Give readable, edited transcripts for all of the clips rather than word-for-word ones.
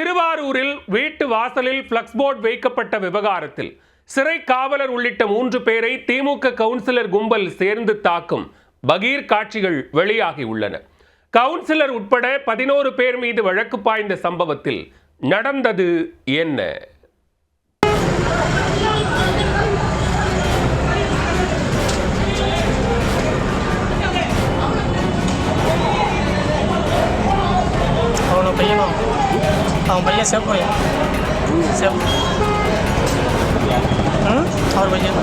திருவாரூரில் வீட்டு வாசலில் பிளக்ஸ் போர்டு வைக்கப்பட்ட விவகாரத்தில் சிறை காவலர் உள்ளிட்ட 3 பேரை திமுக கவுன்சிலர் கும்பல் சேர்ந்து தாக்கும் பகீர் காட்சிகள் வெளியாகி உள்ளன. கவுன்சிலர் உட்பட 11 பேர் மீது வழக்கு பாய்ந்த சம்பவத்தில் நடந்தது என்ன? அவன் பையன் சேவ் பையன் அவர் பையன்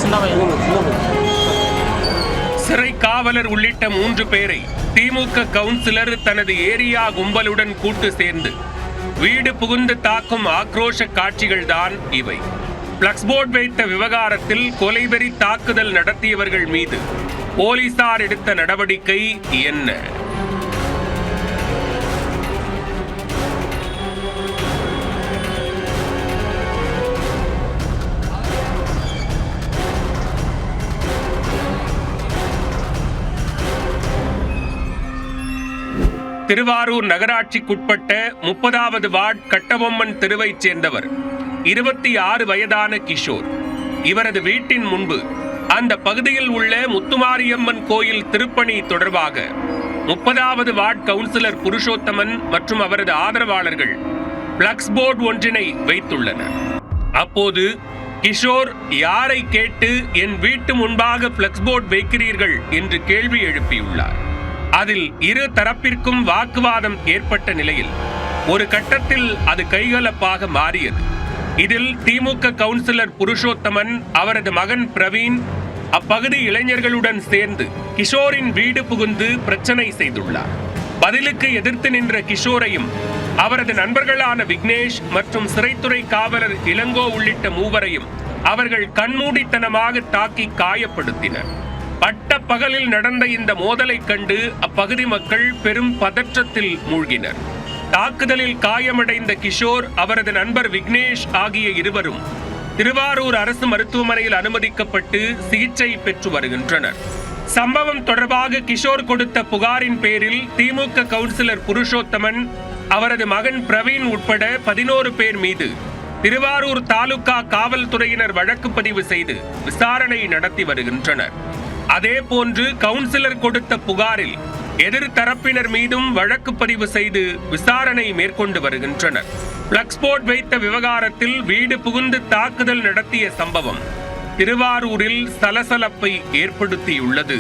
சின்ன பையன். சிறை காவலர் உள்ளிட்ட 3 பேரை திமுக கவுன்சிலர் தனது ஏரியா கும்பலுடன் கூட்டு சேர்ந்து வீடு புகுந்து தாக்கும் ஆக்ரோஷ காட்சிகள் தான் இவை. பிளக்ஸ் போர்டு வைத்த விவகாரத்தில் கொலைவெறி தாக்குதல் நடத்தியவர்கள் மீது போலீசார் எடுத்த நடவடிக்கை என்ன? திருவாரூர் நகராட்சிக்குட்பட்ட 30வது வார்டு கட்டபொம்மன் தெருவைச் சேர்ந்தவர் 26 வயதான கிஷோர். இவரது வீட்டின் முன்பு அந்த பகுதியில் உள்ள முத்துமாரியம்மன் கோயில் திருப்பணி தொடர்பாக 30வது வார்டு கவுன்சிலர் புருஷோத்தமன் மற்றும் அவரது ஆதரவாளர்கள் பிளக்ஸ் போர்டு ஒன்றினை வைத்துள்ளனர். அப்போது கிஷோர் யாரை கேட்டு என் வீட்டு முன்பாக பிளக்ஸ் போர்டு வைக்கிறீர்கள் என்று கேள்வி எழுப்பியுள்ளார். அதில் இரு தரப்பிற்கும் வாக்குவாதம் ஏற்பட்ட நிலையில் ஒரு கட்டத்தில் அது கைகலப்பாக மாறியது. இதில் திமுக கவுன்சிலர் புருஷோத்தமன் அவரது மகன் பிரவீன் அப்பகுதி இளைஞர்களுடன் சேர்ந்து கிஷோரின் வீடு புகுந்து பிரச்சனை செய்துள்ளார். பதிலுக்கு எதிர்த்து நின்ற கிஷோரையும் அவரது நண்பர்களான விக்னேஷ் மற்றும் சிறைத்துறை காவலர் இளங்கோ உள்ளிட்ட 3வரையும் அவர்கள் கண்மூடித்தனமாக தாக்கி காயப்படுத்தினர். பட்ட பகலில் நடந்த இந்த மோதலை கண்டு அப்பகுதி மக்கள் பெரும் பதற்றத்தில் மூழ்கினர். தாக்குதலில் காயமடைந்த கிஷோர், அவரது நண்பர் விக்னேஷ் ஆகிய இருவரும் திருவாரூர் அரசு மருத்துவமனையில் அனுமதிக்கப்பட்டு சிகிச்சை பெற்று வருகின்றனர். சம்பவம் தொடர்பாக கிஷோர் கொடுத்த புகாரின் பேரில் திமுக கவுன்சிலர் புருஷோத்தமன், அவரது மகன் பிரவீன் உட்பட 11 பேர் மீது திருவாரூர் தாலுகா காவல்துறையினர் வழக்கு பதிவு செய்து விசாரணை நடத்தி வருகின்றனர். அதே போன்று கவுன்சிலர் கொடுத்த புகாரில் எதிர்த்தரப்பினர் மீதும் வழக்கு பதிவு செய்து விசாரணை மேற்கொண்டு வருகின்றனர். பிளக்ஸ் போர்டு வைத்த விவகாரத்தில் வீடு புகுந்து தாக்குதல் நடத்திய சம்பவம் திருவாரூரில் சலசலப்பை ஏற்படுத்தியுள்ளது.